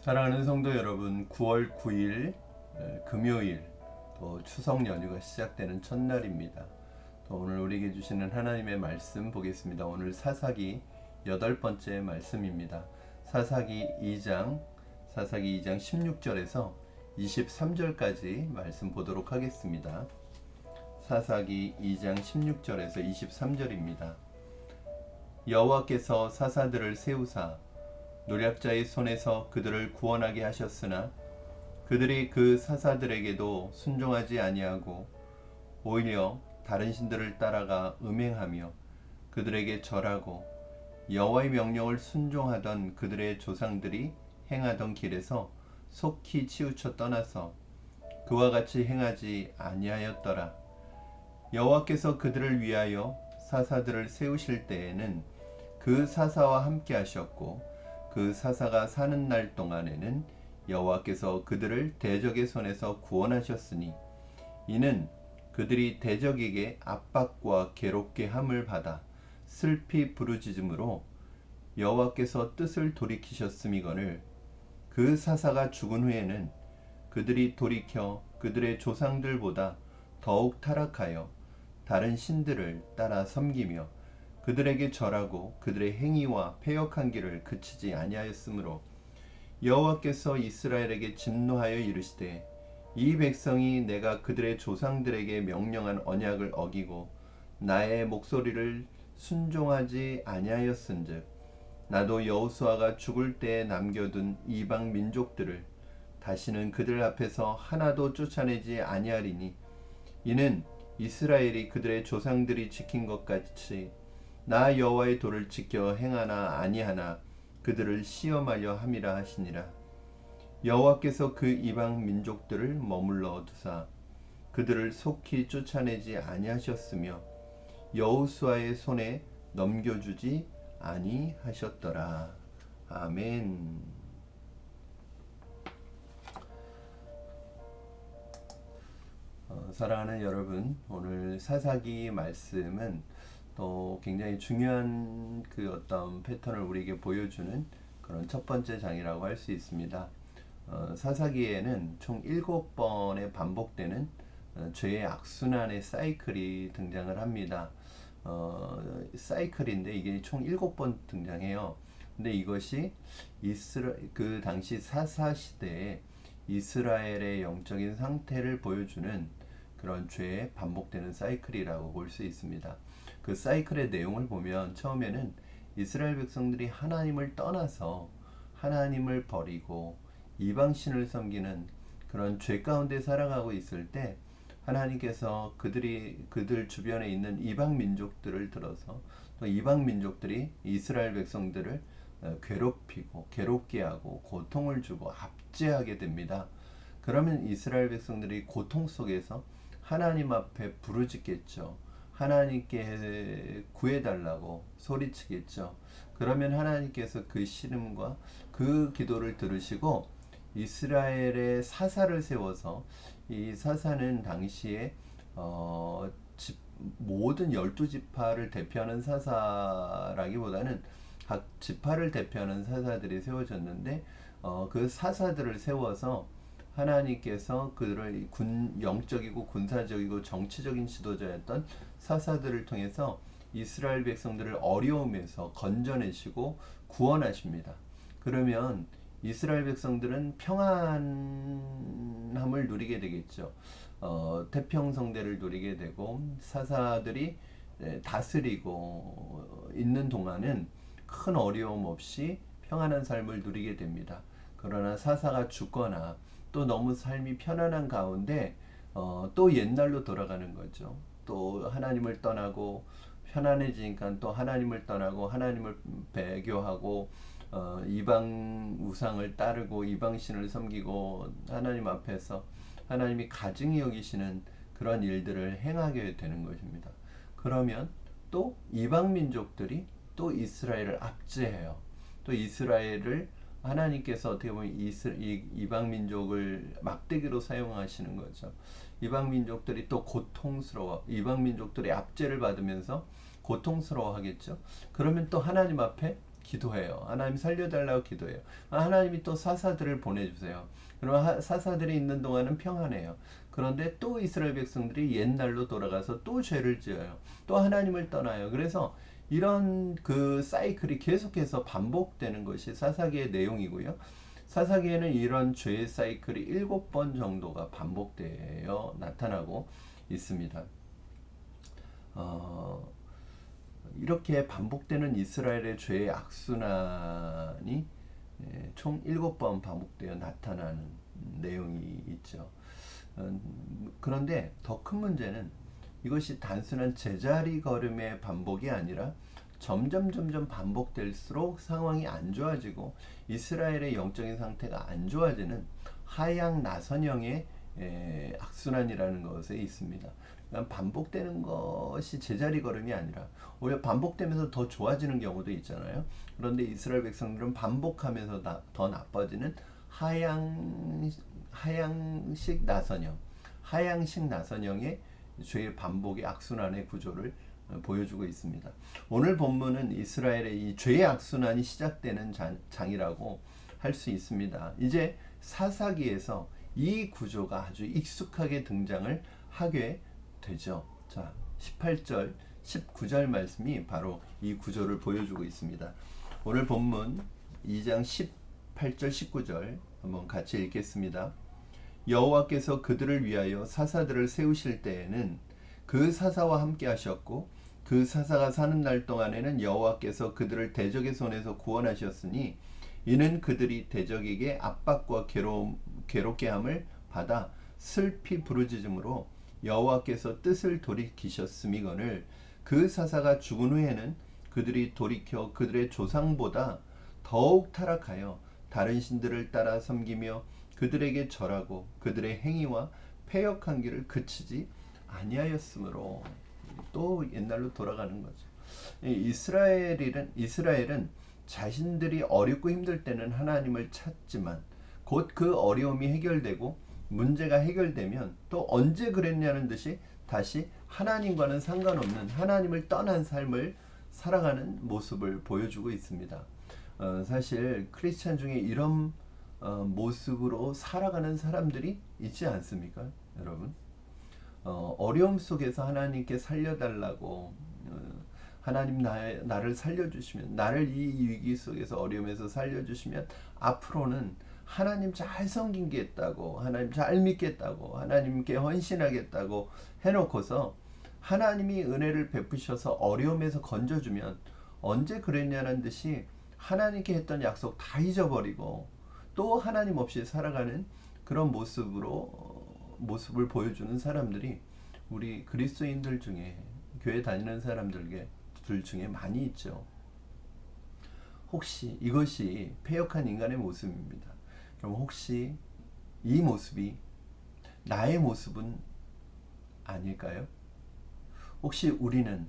사랑하는 성도 여러분, 9월 9일 금요일, 또 추석 연휴가 시작되는 첫날입니다. 또 오늘 우리에게 주시는 하나님의 말씀 보겠습니다. 오늘 사사기 8번째 말씀입니다. 사사기 2장 16절에서 23절까지 말씀 보도록 하겠습니다. 사사기 2장 16절에서 23절입니다. 여호와께서 사사들을 세우사 노략자의 손에서 그들을 구원하게 하셨으나 그들이 그 사사들에게도 순종하지 아니하고 오히려 다른 신들을 따라가 음행하며 그들에게 절하고 여호와의 명령을 순종하던 그들의 조상들이 행하던 길에서 속히 치우쳐 떠나서 그와 같이 행하지 아니하였더라. 여호와께서 그들을 위하여 사사들을 세우실 때에는 그 사사와 함께 하셨고 그 사사가 사는 날 동안에는 여호와께서 그들을 대적의 손에서 구원하셨으니 이는 그들이 대적에게 압박과 괴롭게 함을 받아 슬피 부르짖음으로 여호와께서 뜻을 돌이키셨음이거늘 그 사사가 죽은 후에는 그들이 돌이켜 그들의 조상들보다 더욱 타락하여 다른 신들을 따라 섬기며 그들에게 절하고 그들의 행위와 패역한 길을 그치지 아니하였으므로 여호와께서 이스라엘에게 진노하여 이르시되 이 백성이 내가 그들의 조상들에게 명령한 언약을 어기고 나의 목소리를 순종하지 아니하였은즉 나도 여호수아가 죽을 때에 남겨둔 이방 민족들을 다시는 그들 앞에서 하나도 쫓아내지 아니하리니 이는 이스라엘이 그들의 조상들이 지킨 것 같이 나 여호와의 도를 지켜 행하나 아니하나 그들을 시험하려 함이라 하시니라. 여호와께서 그 이방 민족들을 머물러 두사 그들을 속히 쫓아내지 아니하셨으며 여호수아의 손에 넘겨주지 아니하셨더라. 아멘. 사랑하는 여러분, 오늘 사사기 말씀은 또 굉장히 중요한 그 어떤 패턴을 우리에게 보여주는 그런 첫 번째 장이라고 할 수 있습니다. 사사기에는 총 7번의 반복되는 죄의 악순환의 사이클이 등장을 합니다. 사이클인데 이게 총 7번 등장해요. 근데 이것이 그 당시 사사 시대에 이스라엘의 영적인 상태를 보여주는 그런 죄의 반복되는 사이클이라고 볼 수 있습니다. 그 사이클의 내용을 보면 처음에는 이스라엘 백성들이 하나님을 떠나서 하나님을 버리고 이방신을 섬기는 그런 죄 가운데 살아가고 있을 때 하나님께서 그들 주변에 있는 이방 민족들을 들어서 또 이방 민족들이 이스라엘 백성들을 괴롭히고 괴롭게 하고 고통을 주고 압제하게 됩니다. 그러면 이스라엘 백성들이 고통 속에서 하나님 앞에 부르짖겠죠. 하나님께 구해달라고 소리치겠죠. 그러면 하나님께서 그 신음과 그 기도를 들으시고 이스라엘의 사사를 세워서 이 사사는 당시에 모든 12지파를 대표하는 사사라기보다는 각 지파를 대표하는 사사들이 세워졌는데 그 사사들을 세워서 하나님께서 그들을 영적이고 군사적이고 정치적인 지도자였던 사사들을 통해서 이스라엘 백성들을 어려움에서 건져내시고 구원하십니다. 그러면 이스라엘 백성들은 평안함을 누리게 되겠죠. 태평성대를 누리게 되고 사사들이 다스리고 있는 동안은 큰 어려움 없이 평안한 삶을 누리게 됩니다. 그러나 사사가 죽거나 또 너무 삶이 편안한 가운데 또 옛날로 돌아가는 거죠. 또 하나님을 떠나고 편안해지니까 또 하나님을 떠나고 하나님을 배교하고 이방 우상을 따르고 이방신을 섬기고 하나님 앞에서 하나님이 가증히 여기시는 그런 일들을 행하게 되는 것입니다. 그러면 또 이방 민족들이 또 이스라엘을 압제해요. 또 이스라엘을 하나님께서 어떻게 보면 이방 민족을 막대기로 사용하시는 거죠. 이방 민족들이 또 이방 민족들의 압제를 받으면서 고통스러워 하겠죠. 그러면 또 하나님 앞에 기도해요. 하나님 살려달라고 기도해요. 하나님이 또 사사들을 보내주세요. 그럼 사사들이 있는 동안은 평안해요. 그런데 또 이스라엘 백성들이 옛날로 돌아가서 또 죄를 지어요. 또 하나님을 떠나요. 그래서 이런 그 사이클이 계속해서 반복되는 것이 사사기의 내용이고요. 사사기에는 이런 죄의 사이클이 7번 정도가 반복되어 나타나고 있습니다. 이렇게 반복되는 이스라엘의 죄의 악순환이 총 7번 반복되어 나타나는 내용이 있죠. 그런데 더 큰 문제는 이것이 단순한 제자리 걸음의 반복이 아니라 점점 반복될수록 상황이 안 좋아지고 이스라엘의 영적인 상태가 안 좋아지는 하향 나선형의 악순환이라는 것에 있습니다. 그러니까 반복되는 것이 제자리 걸음이 아니라 오히려 반복되면서 더 좋아지는 경우도 있잖아요. 그런데 이스라엘 백성들은 반복하면서 더 나빠지는 하향식 나선형의 죄의 반복의 악순환의 구조를 보여주고 있습니다. 오늘 본문은 이스라엘의 이 죄의 악순환이 시작되는 장이라고 할 수 있습니다. 이제 사사기에서 이 구조가 아주 익숙하게 등장을 하게 되죠. 자, 18절, 19절 말씀이 바로 이 구조를 보여주고 있습니다. 오늘 본문 2장 18절, 19절 한번 같이 읽겠습니다. 여호와께서 그들을 위하여 사사들을 세우실 때에는 그 사사와 함께 하셨고 그 사사가 사는 날 동안에는 여호와께서 그들을 대적의 손에서 구원하셨으니 이는 그들이 대적에게 압박과 괴롭게 함을 받아 슬피 부르짖음으로 여호와께서 뜻을 돌이키셨음이거늘 그 사사가 죽은 후에는 그들이 돌이켜 그들의 조상보다 더욱 타락하여 다른 신들을 따라 섬기며 그들에게 절하고 그들의 행위와 패역한 길을 그치지 아니하였으므로 또 옛날로 돌아가는 거죠. 이스라엘은 자신들이 어렵고 힘들 때는 하나님을 찾지만 곧 그 어려움이 해결되고 문제가 해결되면 또 언제 그랬냐는 듯이 다시 하나님과는 상관없는 하나님을 떠난 삶을 살아가는 모습을 보여주고 있습니다. 사실 크리스찬 중에 이런 모습으로 살아가는 사람들이 있지 않습니까, 여러분? 어려움 속에서 하나님께 살려달라고 하나님 나를 살려주시면 나를 이 위기 속에서 어려움에서 살려주시면 앞으로는 하나님 잘 섬기겠다고 하나님 잘 믿겠다고 하나님께 헌신하겠다고 해놓고서 하나님이 은혜를 베푸셔서 어려움에서 건져주면 언제 그랬냐는 듯이 하나님께 했던 약속 다 잊어버리고 또 하나님 없이 살아가는 그런 모습을 보여주는 사람들이 우리 그리스도인들 중에 교회 다니는 사람들 중에 많이 있죠. 혹시 이것이 패역한 인간의 모습입니다. 그럼 혹시 이 모습이 나의 모습은 아닐까요? 혹시 우리는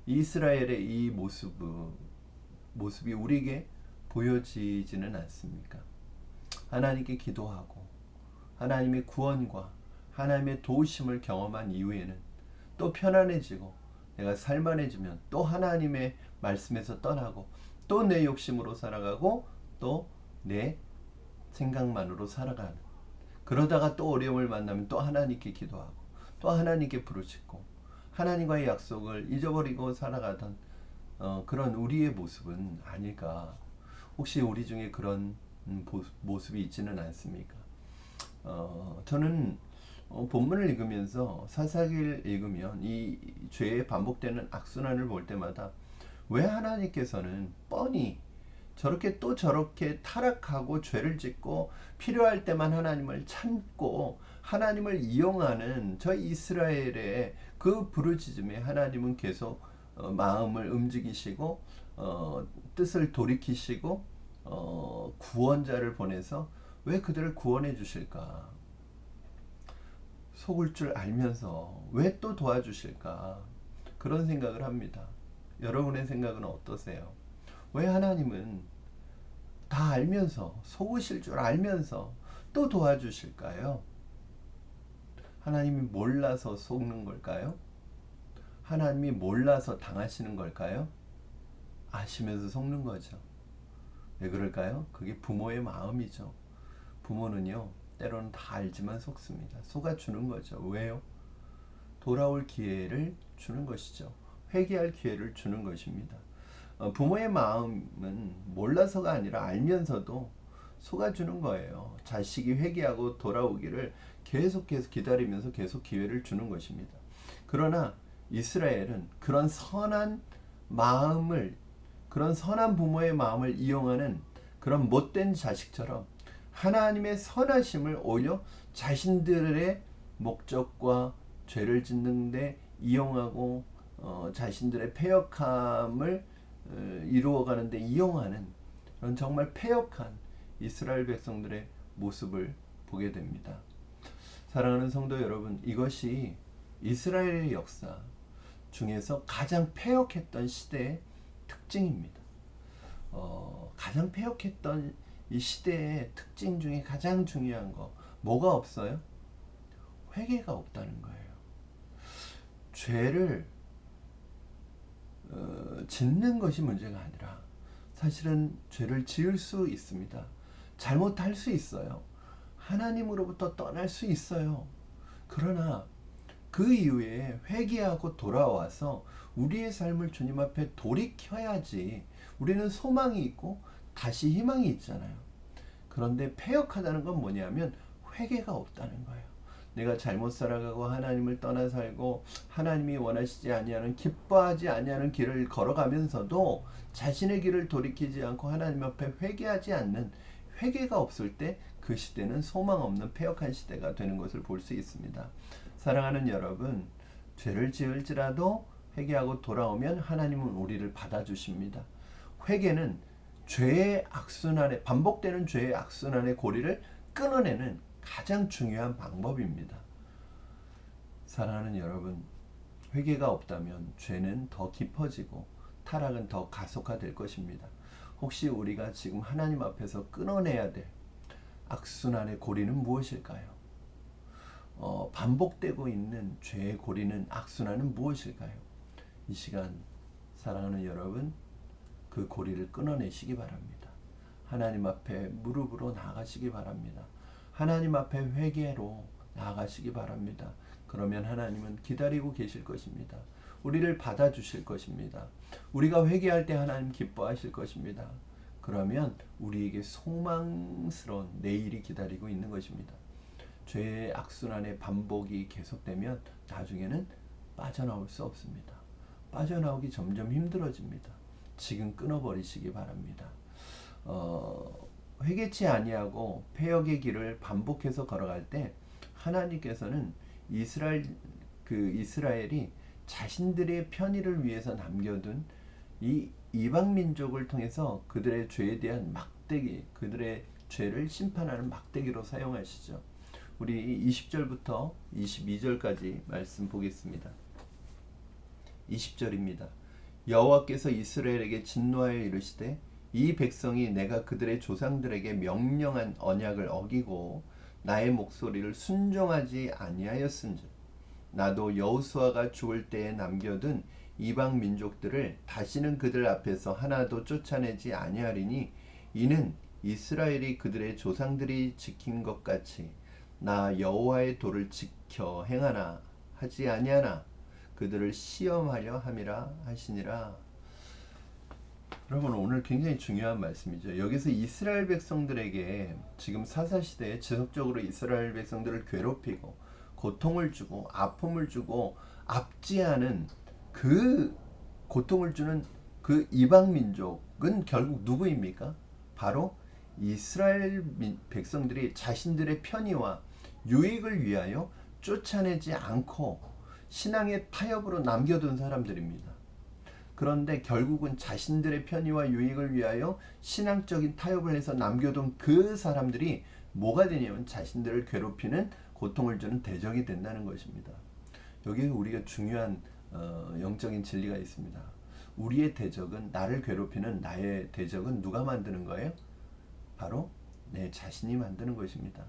이스라엘의 이 모습이 우리에게 보여지지는 않습니까? 하나님께 기도하고 하나님의 구원과 하나님의 도우심을 경험한 이후에는 또 편안해지고 내가 살만해지면 또 하나님의 말씀에서 떠나고 또 내 욕심으로 살아가고 또 내 생각만으로 살아가는, 그러다가 또 어려움을 만나면 또 하나님께 기도하고 또 하나님께 부르짖고 하나님과의 약속을 잊어버리고 살아가던 그런 우리의 모습은 아닐까. 혹시 우리 중에 그런 모습이 있지는 않습니까? 저는 본문을 읽으면서 사사기를 읽으면 이 죄의 반복되는 악순환을 볼 때마다 왜 하나님께서는 뻔히 저렇게 타락하고 죄를 짓고 필요할 때만 하나님을 참고 하나님을 이용하는 저 이스라엘의 그 부르짖음에 하나님은 계속 마음을 움직이시고 뜻을 돌이키시고 구원자를 보내서 왜 그들을 구원해 주실까? 속을 줄 알면서 왜 또 도와주실까? 그런 생각을 합니다. 여러분의 생각은 어떠세요? 왜 하나님은 다 알면서 속으실 줄 알면서 또 도와주실까요? 하나님이 몰라서 속는 걸까요? 하나님이 몰라서 당하시는 걸까요? 아시면서 속는 거죠. 왜 그럴까요? 그게 부모의 마음이죠. 부모는요, 때로는 다 알지만 속습니다. 속아주는 거죠. 왜요? 돌아올 기회를 주는 것이죠. 회개할 기회를 주는 것입니다. 부모의 마음은 몰라서가 아니라 알면서도 속아주는 거예요. 자식이 회개하고 돌아오기를 계속해서 기다리면서 계속 기회를 주는 것입니다. 그러나 이스라엘은 그런 선한 부모의 마음을 이용하는 그런 못된 자식처럼 하나님의 선하심을 오히려 자신들의 목적과 죄를 짓는 데 이용하고 자신들의 패역함을 이루어가는 데 이용하는 그런 정말 패역한 이스라엘 백성들의 모습을 보게 됩니다. 사랑하는 성도 여러분, 이것이 이스라엘의 역사 중에서 가장 패역했던 시대의 특징입니다. 가장 패역했던 이 시대의 특징 중에 가장 중요한 거 뭐가 없어요? 회개가 없다는 거예요. 죄를 짓는 것이 문제가 아니라 사실은 죄를 지을 수 있습니다. 잘못할 수 있어요. 하나님으로부터 떠날 수 있어요. 그러나 그 이후에 회개하고 돌아와서 우리의 삶을 주님 앞에 돌이켜야지 우리는 소망이 있고 다시 희망이 있잖아요. 그런데 패역하다는 건 뭐냐면 회개가 없다는 거예요. 내가 잘못 살아가고 하나님을 떠나 살고 하나님이 원하시지 아니하는 기뻐하지 아니하는 길을 걸어가면서도 자신의 길을 돌이키지 않고 하나님 앞에 회개하지 않는 회개가 없을 때 그 시대는 소망 없는 패역한 시대가 되는 것을 볼 수 있습니다. 사랑하는 여러분, 죄를 지을지라도 회개하고 돌아오면 하나님은 우리를 받아주십니다. 회개는 죄의 악순환에 반복되는 죄의 악순환의 고리를 끊어내는 가장 중요한 방법입니다. 사랑하는 여러분, 회개가 없다면 죄는 더 깊어지고 타락은 더 가속화될 것입니다. 혹시 우리가 지금 하나님 앞에서 끊어내야 될 악순환의 고리는 무엇일까요? 반복되고 있는 죄의 고리는 악순환은 무엇일까요? 이 시간 사랑하는 여러분, 그 고리를 끊어내시기 바랍니다. 하나님 앞에 무릎으로 나아가시기 바랍니다. 하나님 앞에 회개로 나아가시기 바랍니다. 그러면 하나님은 기다리고 계실 것입니다. 우리를 받아주실 것입니다. 우리가 회개할 때 하나님 기뻐하실 것입니다. 그러면 우리에게 소망스러운 내일이 기다리고 있는 것입니다. 죄의 악순환의 반복이 계속되면 나중에는 빠져나올 수 없습니다. 빠져나오기 점점 힘들어집니다. 지금 끊어버리시기 바랍니다. 회개치 아니하고 패역의 길을 반복해서 걸어갈 때 하나님께서는 이스라엘이 자신들의 편의를 위해서 남겨둔 이 이방 민족을 통해서 그들의 죄에 대한 막대기, 그들의 죄를 심판하는 막대기로 사용하시죠. 우리 20절부터 22절까지 말씀 보겠습니다. 20절입니다. 여호와께서 이스라엘에게 진노하여 이르시되 이 백성이 내가 그들의 조상들에게 명령한 언약을 어기고 나의 목소리를 순종하지 아니하였은즉 나도 여호수아가 죽을 때에 남겨둔 이방 민족들을 다시는 그들 앞에서 하나도 쫓아내지 아니하리니 이는 이스라엘이 그들의 조상들이 지킨 것 같이 나 여호와의 도를 지켜 행하나 하지 아니하나 그들을 시험하려 함이라 하시니라. 여러분, 오늘 굉장히 중요한 말씀이죠. 여기서 이스라엘 백성들에게 지금 사사시대에 지속적으로 이스라엘 백성들을 괴롭히고 고통을 주고 아픔을 주고 압제하는 그 고통을 주는 그 이방 민족은 결국 누구입니까? 바로 이스라엘 백성들이 자신들의 편의와 유익을 위하여 쫓아내지 않고 신앙의 타협으로 남겨둔 사람들입니다. 그런데 결국은 자신들의 편의와 유익을 위하여 신앙적인 타협을 해서 남겨둔 그 사람들이 뭐가 되냐면 자신들을 괴롭히는 고통을 주는 대적이 된다는 것입니다. 여기에 우리가 중요한 영적인 진리가 있습니다. 우리의 대적은, 나를 괴롭히는 나의 대적은 누가 만드는 거예요? 바로 내 자신이 만드는 것입니다.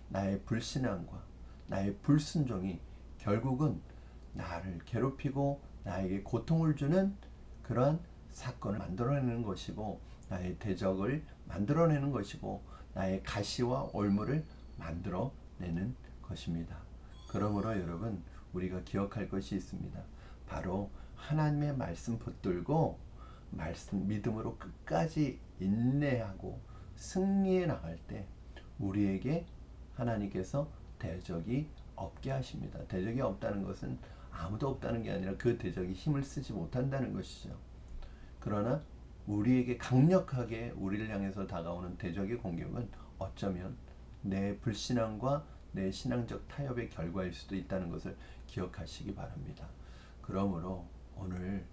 나의 불신앙과 나의 불순종이 결국은 나를 괴롭히고 나에게 고통을 주는 그러한 사건을 만들어내는 것이고 나의 대적을 만들어내는 것이고 나의 가시와 올무를 만들어내는 것입니다. 그러므로 여러분 우리가 기억할 것이 있습니다. 바로 하나님의 말씀 붙들고 말씀 믿음으로 끝까지 인내하고 승리해 나갈 때 우리에게 하나님께서 대적이 없게 하십니다. 대적이 없다는 것은 아무도 없다는 게 아니라 그 대적이 힘을 쓰지 못한다는 것이죠. 그러나 우리에게 강력하게 우리를 향해서 다가오는 대적의 공격은 어쩌면 내 불신앙과 내 신앙적 타협의 결과일 수도 있다는 것을 기억하시기 바랍니다. 그러므로 오늘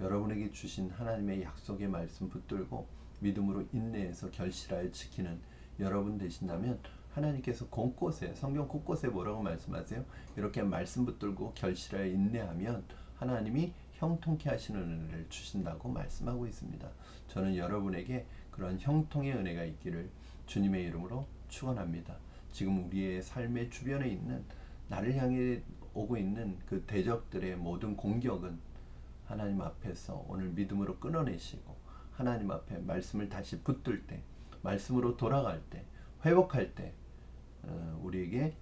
여러분에게 주신 하나님의 약속의 말씀 붙들고 믿음으로 인내해서 결실하여 지키는 여러분 되신다면 하나님께서 곳곳에 성경 곳곳에 뭐라고 말씀하세요? 이렇게 말씀 붙들고 결실하여 인내하면 하나님이 형통케 하시는 은혜를 주신다고 말씀하고 있습니다. 저는 여러분에게 그런 형통의 은혜가 있기를 주님의 이름으로 축원합니다. 지금 우리의 삶의 주변에 있는 나를 향해 오고 있는 그 대적들의 모든 공격은 하나님 앞에서 오늘 믿음으로 끊어내시고 하나님 앞에 말씀을 다시 붙들 때 말씀으로 돌아갈 때 회복할 때 우리에게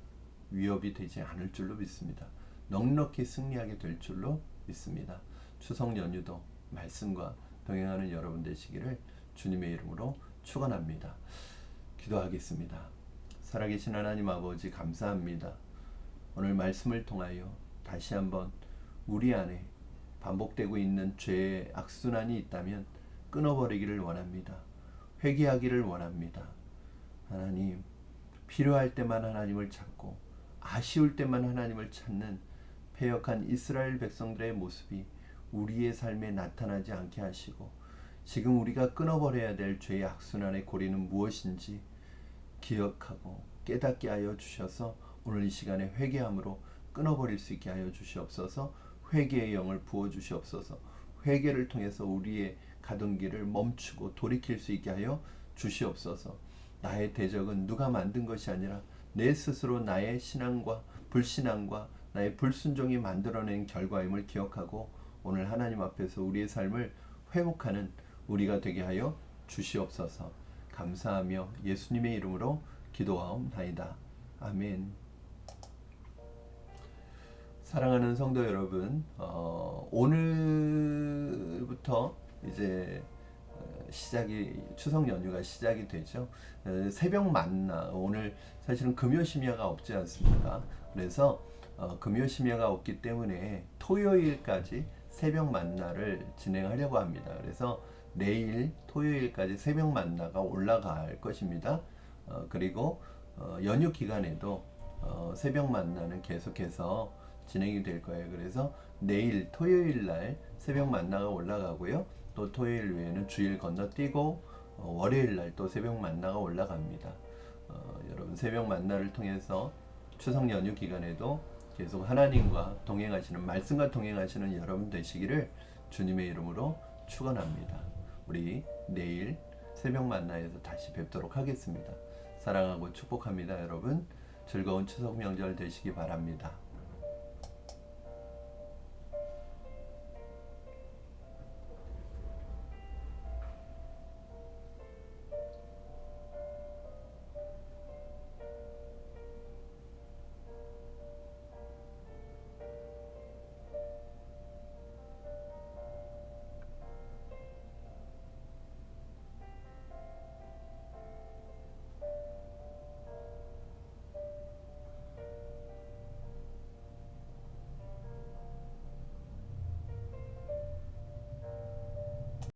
위협이 되지 않을 줄로 믿습니다. 넉넉히 승리하게 될 줄로 믿습니다. 추석 연휴도 말씀과 동행하는 여러분 되시기를 주님의 이름으로 축원합니다. 기도하겠습니다. 살아계신 하나님 아버지 감사합니다. 오늘 말씀을 통하여 다시 한번 우리 안에 반복되고 있는 죄의 악순환이 있다면 끊어버리기를 원합니다. 회개하기를 원합니다. 하나님, 필요할 때만 하나님을 찾고 아쉬울 때만 하나님을 찾는 패역한 이스라엘 백성들의 모습이 우리의 삶에 나타나지 않게 하시고 지금 우리가 끊어버려야 될 죄의 악순환의 고리는 무엇인지 기억하고 깨닫게 하여 주셔서 오늘 이 시간에 회개함으로 끊어버릴 수 있게 하여 주시옵소서. 회개의 영을 부어 주시옵소서. 회개를 통해서 우리의 가던 길을 멈추고 돌이킬 수 있게 하여 주시옵소서. 나의 대적은 누가 만든 것이 아니라 내 스스로 나의 신앙과 불신앙과 나의 불순종이 만들어낸 결과임을 기억하고 오늘 하나님 앞에서 우리의 삶을 회복하는 우리가 되게 하여 주시옵소서. 감사하며 예수님의 이름으로 기도하옵나이다. 아멘. 사랑하는 성도 여러분, 오늘부터 이제 추석 연휴가 시작이 되죠. 새벽 만나, 오늘 사실은 금요 심야가 없지 않습니까? 그래서 금요 심야가 없기 때문에 토요일까지 새벽 만나를 진행하려고 합니다. 그래서 내일 토요일까지 새벽 만나가 올라갈 것입니다. 그리고 연휴 기간에도 새벽 만나는 계속해서 진행이 될 거예요. 그래서 내일 토요일 날 새벽 만나가 올라가고요. 또 토요일 외에는 주일 건너뛰고 월요일 날 또 새벽 만나가 올라갑니다. 여러분 새벽 만나를 통해서 추석 연휴 기간에도 계속 하나님과 동행하시는 말씀과 동행하시는 여러분 되시기를 주님의 이름으로 축원합니다. 우리 내일 새벽 만나에서 다시 뵙도록 하겠습니다. 사랑하고 축복합니다. 여러분 즐거운 추석 명절 되시기 바랍니다.